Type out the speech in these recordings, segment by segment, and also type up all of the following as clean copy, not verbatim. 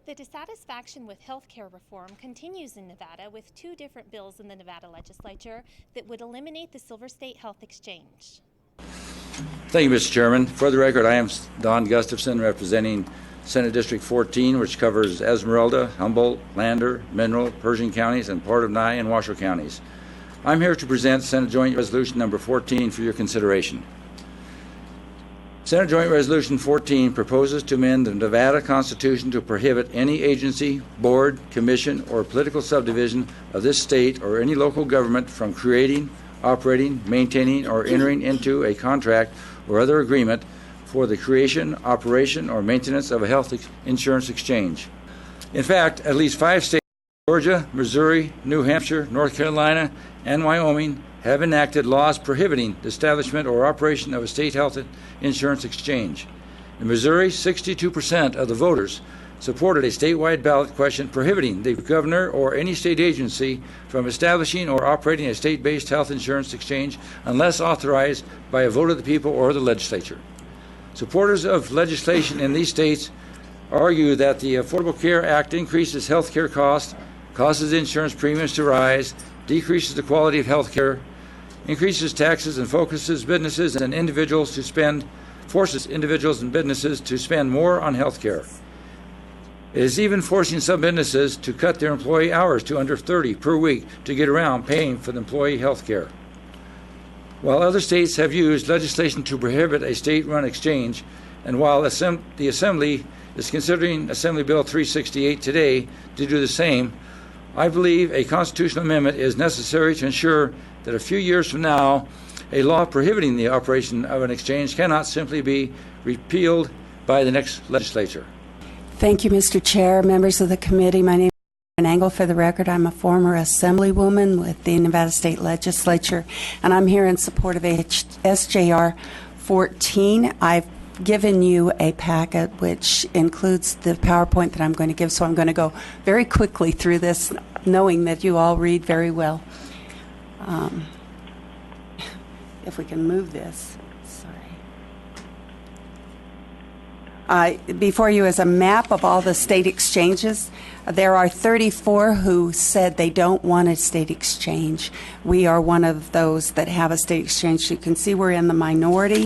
The dissatisfaction with healthcare reform continues in Nevada with two different bills in the Nevada legislature that would eliminate the Silver State Health Exchange. Thank you, Mr. Chairman. For the record, I am Don Gustafson, representing Senate District 14, which covers Esmeralda, Humboldt, Lander, Mineral, Pershing counties, and part of Nye and Washoe counties. I'm here to present Senate Joint Resolution number 14 for your consideration. Senate Joint Resolution 14 proposes to amend the Nevada Constitution to prohibit any agency, board, commission, or political subdivision of this state or any local government from creating, operating, maintaining, or entering into a contract or other agreement for the creation, operation, or maintenance of a health insurance exchange. In fact, at least 5 states, Georgia, Missouri, New Hampshire, North Carolina, and Wyoming, have enacted laws prohibiting the establishment or operation of a state health insurance exchange. In Missouri, 62% of the voters supported a statewide ballot question prohibiting the governor or any state agency from establishing or operating a state-based health insurance exchange unless authorized by a vote of the people or the legislature. Supporters of legislation in these states argue that the Affordable Care Act increases health care costs, causes insurance premiums to rise, decreases the quality of health care, increases taxes, and forces individuals and businesses to spend more on health care. It is even forcing some businesses to cut their employee hours to under 30 per week to get around paying for the employee health care. While other states have used legislation to prohibit a state-run exchange, and while the Assembly is considering Assembly Bill 368 today to do the same, I believe a constitutional amendment is necessary to ensure that a few years from now, a law prohibiting the operation of an exchange cannot simply be repealed by the next legislature. Thank you, Mr. Chair, members of the committee. My name is Karen Engel. For the record, I'm a former Assemblywoman with the Nevada State Legislature, and I'm here in support of SJR15. I've given you a packet which includes the PowerPoint that I'm going to give, so I'm going to go very quickly through this, knowing that you all read very well. If we can move this. Sorry. Before you is a map of all the state exchanges. There are 34 who said they don't want a state exchange. We are one of those that have a state exchange. You can see we're in the minority.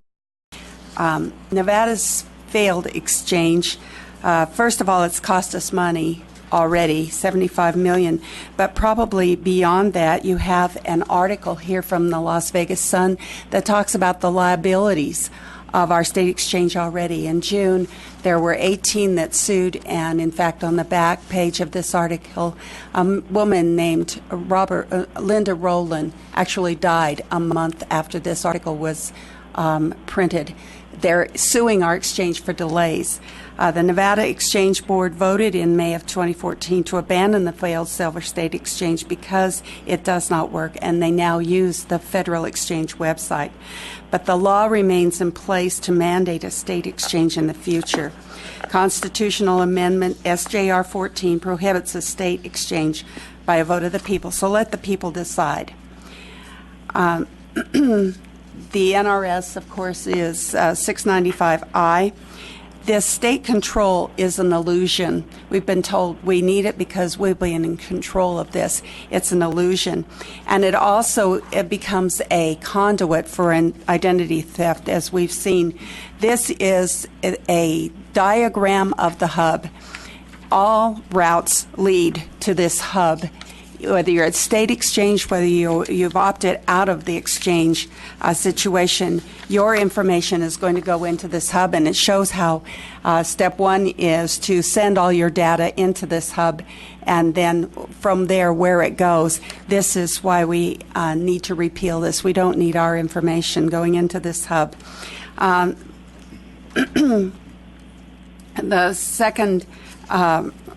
Nevada's failed exchange. First of all, it's cost us money already, $75 million, but probably beyond that. You have an article here from the Las Vegas Sun that talks about the liabilities of our state exchange already. In June, there were 18 that sued, and in fact, on the back page of this article, a woman named Linda Rowland actually died a month after this article was printed. They're suing our exchange for delays. The Nevada Exchange Board voted in May of 2014 to abandon the failed Silver State Exchange because it does not work, and they now use the Federal Exchange website. But the law remains in place to mandate a state exchange in the future. Constitutional Amendment SJR15 prohibits a state exchange by a vote of the people, so let the people decide. The NRS, of course, is 695I. This state control is an illusion. We've been told we need it because we've been in control of this. It's an illusion. And it becomes a conduit for an identity theft, as we've seen. This is a diagram of the hub. All routes lead to this hub. Whether you're at state exchange, whether you've opted out of the exchange situation, your information is going to go into this hub, and it shows how step one is to send all your data into this hub, and then from there where it goes. This is why we need to repeal this. We don't need our information going into this hub.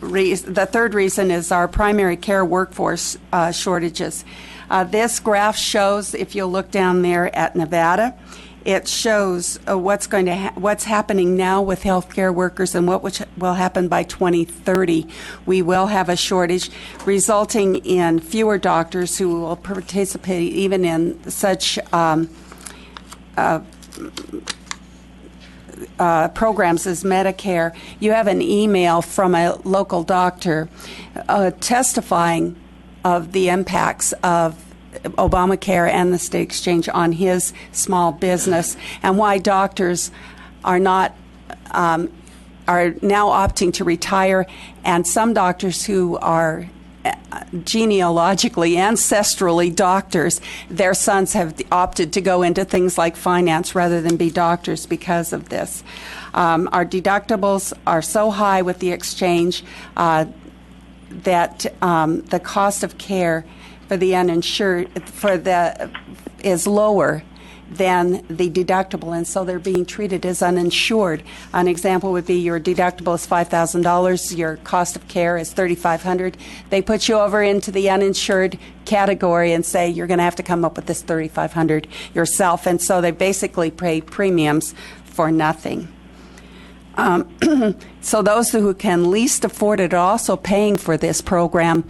The third reason is our primary care workforce shortages. This graph shows, if you'll look down there at Nevada, it shows what's happening now with healthcare workers and what will happen by 2030. We will have a shortage, resulting in fewer doctors who will participate even in such programs as Medicare, you have an email from a local doctor testifying of the impacts of Obamacare and the state exchange on his small business, and why doctors are not are now opting to retire, and some doctors who are genealogically, ancestrally doctors, their sons have opted to go into things like finance rather than be doctors because of this. Our deductibles are so high with the exchange that the cost of care for the uninsured is lower than the deductible, and so they're being treated as uninsured. An example would be your deductible is $5,000, your cost of care is $3,500. They put you over into the uninsured category and say you're going to have to come up with this $3,500 yourself, and so they basically pay premiums for nothing. So those who can least afford it are also paying for this program,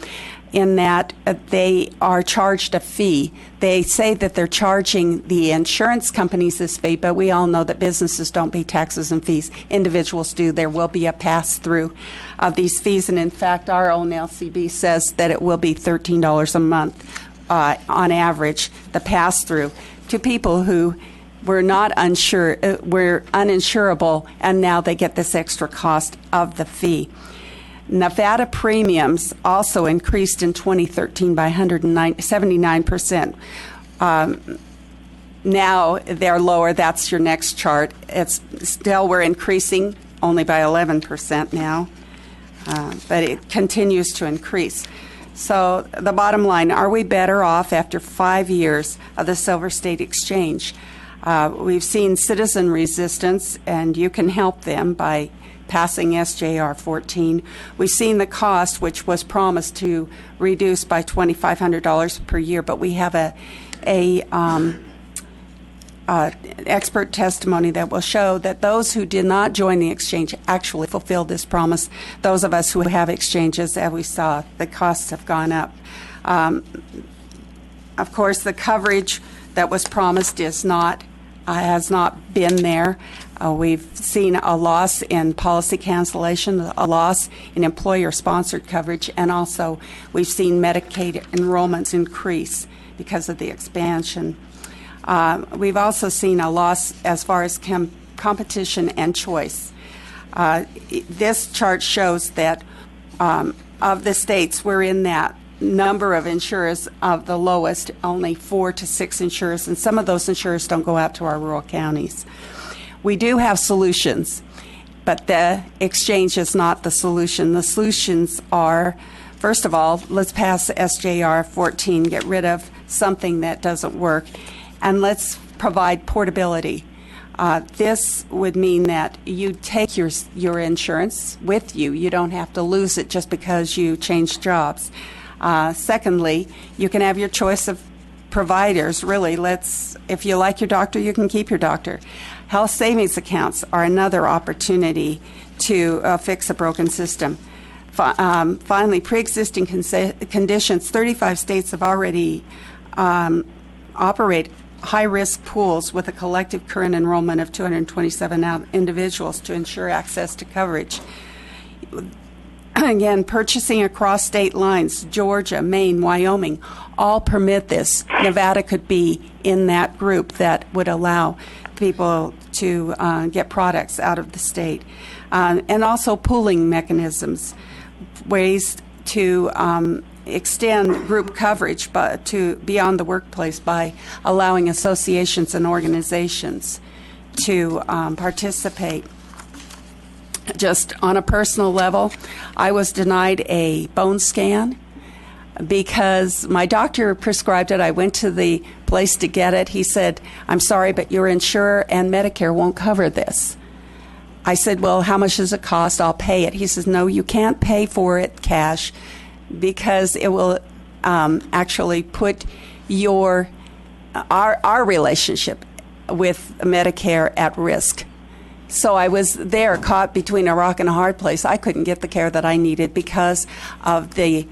in that they are charged a fee. They say that they're charging the insurance companies this fee, but we all know that businesses don't pay taxes and fees. Individuals do. There will be a pass-through of these fees, and in fact, our own LCB says that it will be $13 a month on average, the pass-through, to people who were not were uninsurable, and now they get this extra cost of the fee. Nevada premiums also increased in 2013 by 179%. Now they're lower. That's your next chart. It's still, we're increasing only by 11% now, but it continues to increase. So the bottom line, are we better off after 5 years of the Silver State Exchange? We've seen citizen resistance, and you can help them by passing SJR15. We've seen the cost, which was promised to reduce by $2,500 per year, but we have expert testimony that will show that those who did not join the exchange actually fulfilled this promise. Those of us who have exchanges, as we saw, the costs have gone up. Of course, the coverage that was promised has not been there. We've seen a loss in policy cancellation, a loss in employer-sponsored coverage, and also we've seen Medicaid enrollments increase because of the expansion. We've also seen a loss as far as competition and choice. This chart shows that of the states, we're in that number of insurers of the lowest, only 4 to 6 insurers, and some of those insurers don't go out to our rural counties. We do have solutions, but the exchange is not the solution. The solutions are, first of all, let's pass SJR14, get rid of something that doesn't work, and let's provide portability. This would mean that you take your insurance with you. You don't have to lose it just because you change jobs. Secondly, you can have your choice of providers. Really, if you like your doctor, you can keep your doctor. Health savings accounts are another opportunity to fix a broken system. Finally, pre-existing conditions. 35 states have already operate high-risk pools with a collective current enrollment of 227 individuals to ensure access to coverage. Again, purchasing across state lines, Georgia, Maine, Wyoming, all permit this. Nevada could be in that group that would allow people to get products out of the state. And also pooling mechanisms, ways to extend group coverage to beyond the workplace by allowing associations and organizations to participate. Just on a personal level, I was denied a bone scan because my doctor prescribed it. I went to the place to get it. He said, "I'm sorry, but your insurer and Medicare won't cover this." I said, "Well, how much does it cost? I'll pay it." He says, "No, you can't pay for it cash because it will actually put our relationship with Medicare at risk." So I was there, caught between a rock and a hard place. I couldn't get the care that I needed because of the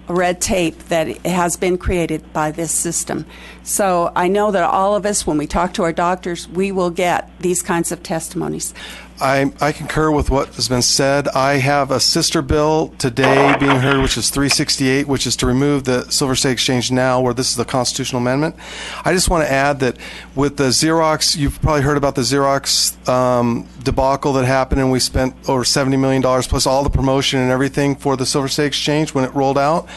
red tape that has been created by this system. So I know that all of us, when we talk to our doctors, we will get these kinds of testimonies. I concur with what has been said. I have a sister bill today being heard, which is 368, which is to remove the Silver State Exchange now, where this is a constitutional amendment. I just want to add that with the Xerox, you've probably heard about the Xerox debacle that happened, and we spent over $70 million plus all the promotion and everything for the Silver State Exchange when it rolled out.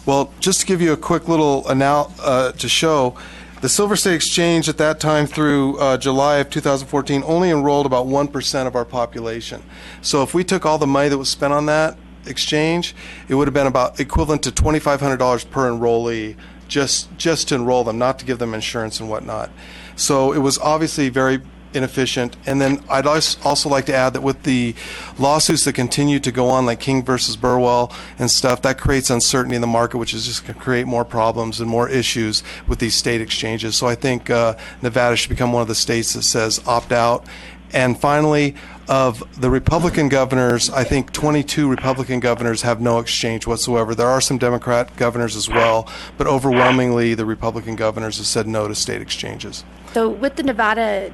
Well, just to give you a quick little to show, the Silver State Exchange at that time through July of 2014 only enrolled about 1% of our population. So if we took all the money that was spent on that exchange, it would have been about equivalent to $2,500 per enrollee just to enroll them, not to give them insurance and whatnot. So it was obviously very inefficient. And then I'd also like to add that with the lawsuits that continue to go on, like King versus Burwell and stuff, that creates uncertainty in the market, which is just going to create more problems and more issues with these state exchanges. So I think Nevada should become one of the states that says opt out. And finally, of the Republican governors, I think 22 Republican governors have no exchange whatsoever. There are some Democrat governors as well, but overwhelmingly the Republican governors have said no to state exchanges. So with the Nevada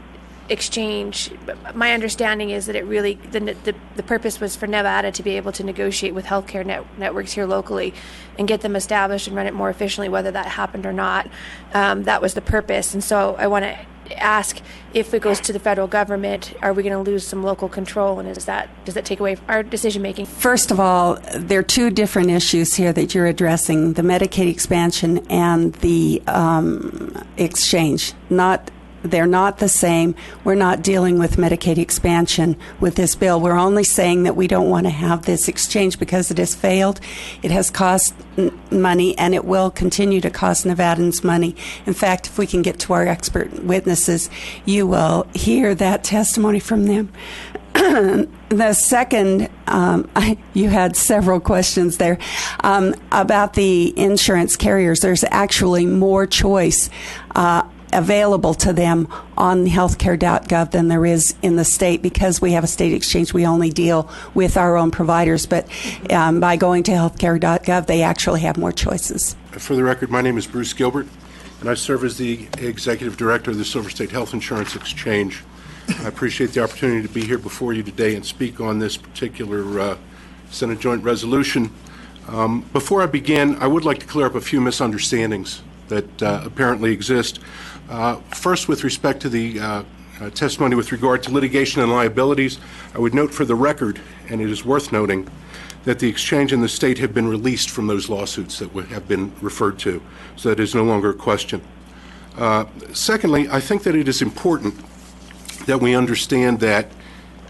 exchange, my understanding is that it really the purpose was for Nevada to be able to negotiate with healthcare networks here locally and get them established and run it more efficiently, whether that happened or not. That was the purpose. And so I want to ask, if it goes to the federal government, are we going to lose some local control, and does that take away our decision making? First of all, there are two different issues here that you're addressing: the Medicaid expansion and the exchange. They're not the same. We're not dealing with Medicaid expansion with this bill. We're only saying that we don't want to have this exchange because it has failed. It has cost money, and it will continue to cost Nevadans money. In fact, if we can get to our expert witnesses, you will hear that testimony from them. The second, you had several questions there about the insurance carriers. There's actually more choice available to them on healthcare.gov than there is in the state. Because we have a state exchange, we only deal with our own providers, but by going to healthcare.gov, they actually have more choices. For the record, my name is Bruce Gilbert, and I serve as the Executive Director of the Silver State Health Insurance Exchange. I appreciate the opportunity to be here before you today and speak on this particular Senate Joint Resolution. Before I begin, I would like to clear up a few misunderstandings that apparently exist. First, with respect to the testimony with regard to litigation and liabilities, I would note for the record, and it is worth noting, that the exchange and the state have been released from those lawsuits that have been referred to, so that is no longer a question. Secondly, I think that it is important that we understand that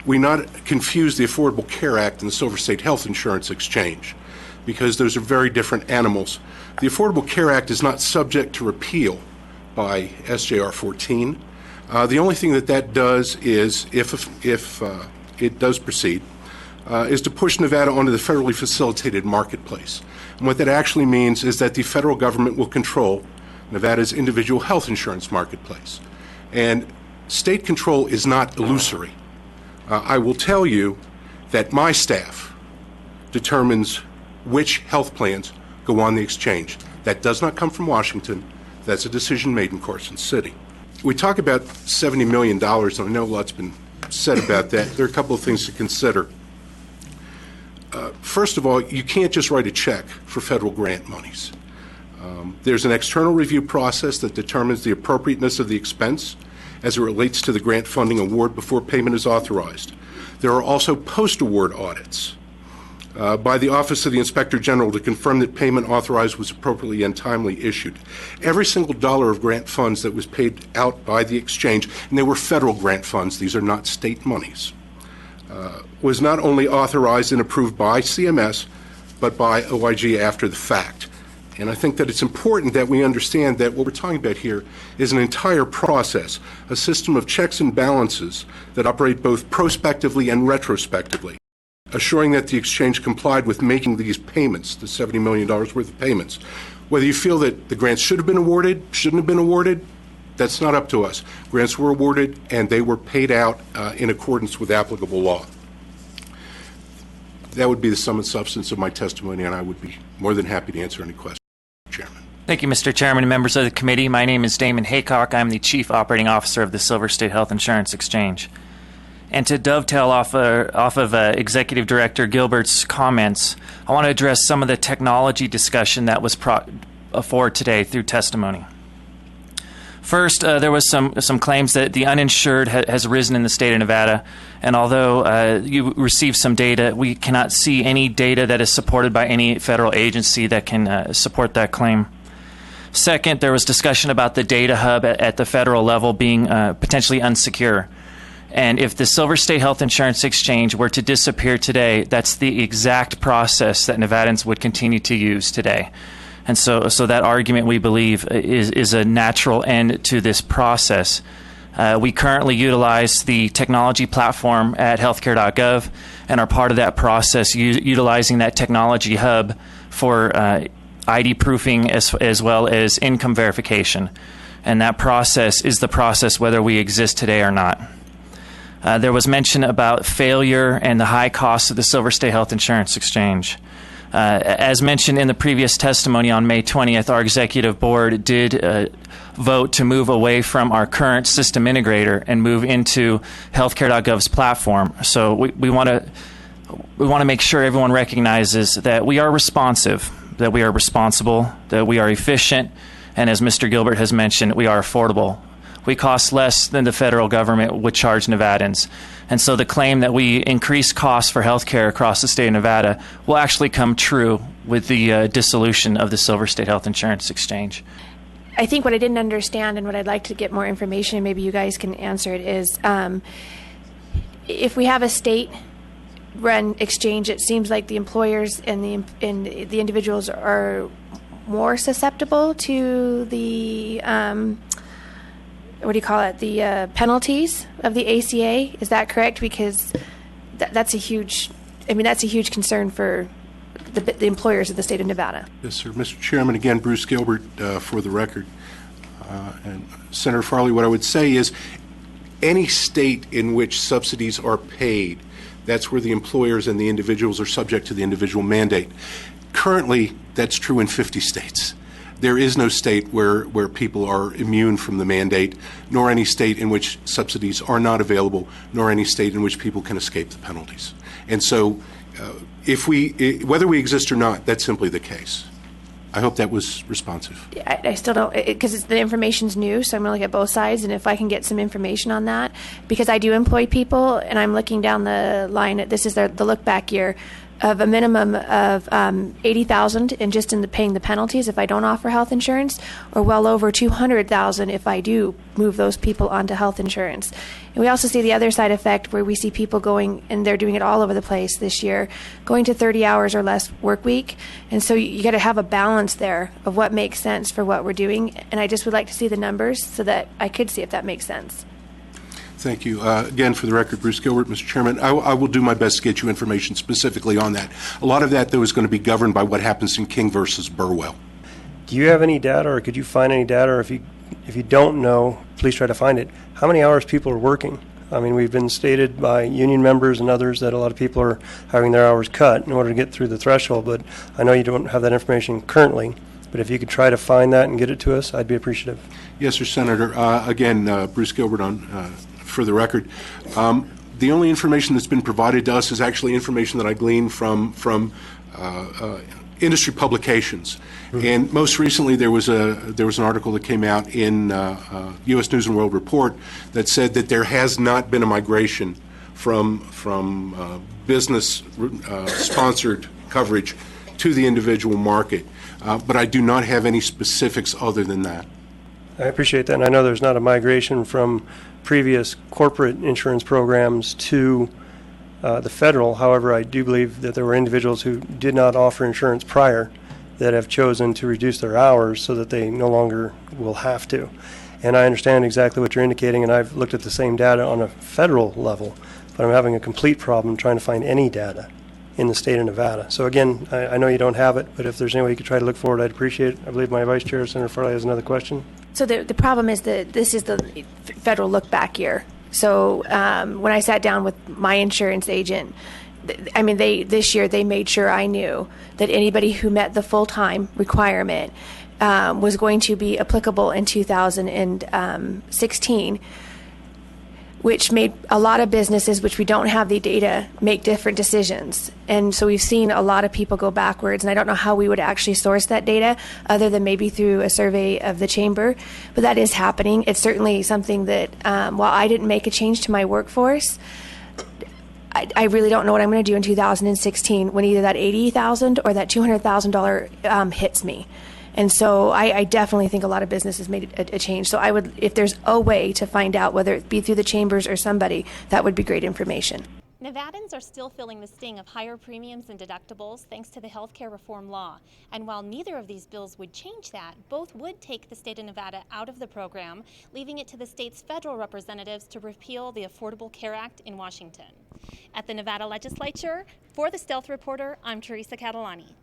we not confuse the Affordable Care Act and the Silver State Health Insurance Exchange, because those are very different animals. The Affordable Care Act is not subject to repeal by SJR15. The only thing that does is, if it does proceed, is to push Nevada onto the federally facilitated marketplace. And what that actually means is that the federal government will control Nevada's individual health insurance marketplace. And state control is not illusory. I will tell you that my staff determines which health plans go on the exchange. That does not come from Washington. That's a decision made in Carson City. We talk about $70 million, and I know a lot's been said about that. There are a couple of things to consider. First of all, you can't just write a check for federal grant monies. There's an external review process that determines the appropriateness of the expense as it relates to the grant funding award before payment is authorized. There are also post-award audits by the Office of the Inspector General to confirm that payment authorized was appropriately and timely issued. Every single dollar of grant funds that was paid out by the exchange, and they were federal grant funds, these are not state monies, was not only authorized and approved by CMS, but by OIG after the fact. And I think that it's important that we understand that what we're talking about here is an entire process, a system of checks and balances that operate both prospectively and retrospectively, assuring that the exchange complied with making these payments, the $70 million worth of payments. Whether you feel that the grants should have been awarded, shouldn't have been awarded, that's not up to us. Grants were awarded, and they were paid out in accordance with applicable law. That would be the sum and substance of my testimony, and I would be more than happy to answer any questions, Chairman. Thank you, Mr. Chairman and members of the committee. My name is Damon Haycock. I'm the Chief Operating Officer of the Silver State Health Insurance Exchange. And to dovetail off of Executive Director Gilbert's comments, I want to address some of the technology discussion that was forward today through testimony. First, there was some claims that the uninsured has risen in the state of Nevada, and although you received some data, we cannot see any data that is supported by any federal agency that can support that claim. Second, there was discussion about the data hub at the federal level being potentially unsecure. And if the Silver State Health Insurance Exchange were to disappear today, that's the exact process that Nevadans would continue to use today. And so that argument, we believe, is a natural end to this process. We currently utilize the technology platform at healthcare.gov and are part of that process, utilizing that technology hub for ID proofing as well as income verification. And that process is the process whether we exist today or not. There was mention about failure and the high cost of the Silver State Health Insurance Exchange. As mentioned in the previous testimony on May 20th, our executive board did vote to move away from our current system integrator and move into healthcare.gov's platform. So we want to make sure everyone recognizes that we are responsive, that we are responsible, that we are efficient, and as Mr. Gilbert has mentioned, we are affordable. We cost less than the federal government would charge Nevadans. And so the claim that we increase costs for health care across the state of Nevada will actually come true with the dissolution of the Silver State Health Insurance Exchange. I think what I didn't understand and what I'd like to get more information, and maybe you guys can answer it, is if we have a state-run exchange, it seems like the employers and the individuals are more susceptible to the the penalties of the ACA. Is that correct? Because that's a huge concern for the employers of the state of Nevada. Yes, sir. Mr. Chairman, again, Bruce Gilbert for the record. And Senator Farley, what I would say is any state in which subsidies are paid, that's where the employers and the individuals are subject to the individual mandate. Currently, that's true in 50 states. There is no state where people are immune from the mandate, nor any state in which subsidies are not available, nor any state in which people can escape the penalties. And so whether we exist or not, that's simply the case. I hope that was responsive. I still don't, because the information's new, so I'm going to look at both sides, and if I can get some information on that, because I do employ people, and I'm looking down the line, this is the look-back year, of a minimum of $80,000 in the paying the penalties if I don't offer health insurance, or well over $200,000 if I do move those people onto health insurance. And we also see the other side effect where we see people going, and they're doing it all over the place this year, going to 30 hours or less work week. And so you got to have a balance there of what makes sense for what we're doing. And I just would like to see the numbers so that I could see if that makes sense. Thank you. Again, for the record, Bruce Gilbert, Mr. Chairman, I will do my best to get you information specifically on that. A lot of that, though, is going to be governed by what happens in King versus Burwell. Do you have any data, or could you find any data, or if you don't know, please try to find it, how many hours people are working? I mean, we've been stated by union members and others that a lot of people are having their hours cut in order to get through the threshold, but I know you don't have that information currently. But if you could try to find that and get it to us, I'd be appreciative. Yes, sir, Senator. Again, Bruce Gilbert for the record. The only information that's been provided to us is actually information that I gleaned from industry publications. Mm-hmm. And most recently, there was an article that came out in U.S. News and World Report that said that there has not been a migration from business sponsored coverage to the individual market. But I do not have any specifics other than that. I appreciate that, and I know there's not a migration from previous corporate insurance programs to the federal. However, I do believe that there were individuals who did not offer insurance prior that have chosen to reduce their hours so that they no longer will have to. And I understand exactly what you're indicating, and I've looked at the same data on a federal level, but I'm having a complete problem trying to find any data in the state of Nevada. So again, I know you don't have it, but if there's any way you could try to look for it, I'd appreciate it. I believe my Vice Chair, Senator Farley, has another question. So the problem is that this is the federal look-back year. So when I sat down with my insurance agent, this year they made sure I knew that anybody who met the full-time requirement was going to be applicable in 2016, which made a lot of businesses, which we don't have the data, make different decisions. And so we've seen a lot of people go backwards, and I don't know how we would actually source that data other than maybe through a survey of the chamber, but that is happening. It's certainly something that, while I didn't make a change to my workforce, I really don't know what I'm going to do in 2016 when either that $80,000 or that $200,000 hits me. And so I definitely think a lot of businesses made a change. So I would, if there's a way to find out, whether it be through the chambers or somebody, that would be great information. Nevadans are still feeling the sting of higher premiums and deductibles thanks to the healthcare reform law. And while neither of these bills would change that, both would take the state of Nevada out of the program, leaving it to the state's federal representatives to repeal the Affordable Care Act in Washington. At the Nevada legislature, for the Stealth Reporter, I'm Teresa Catalani.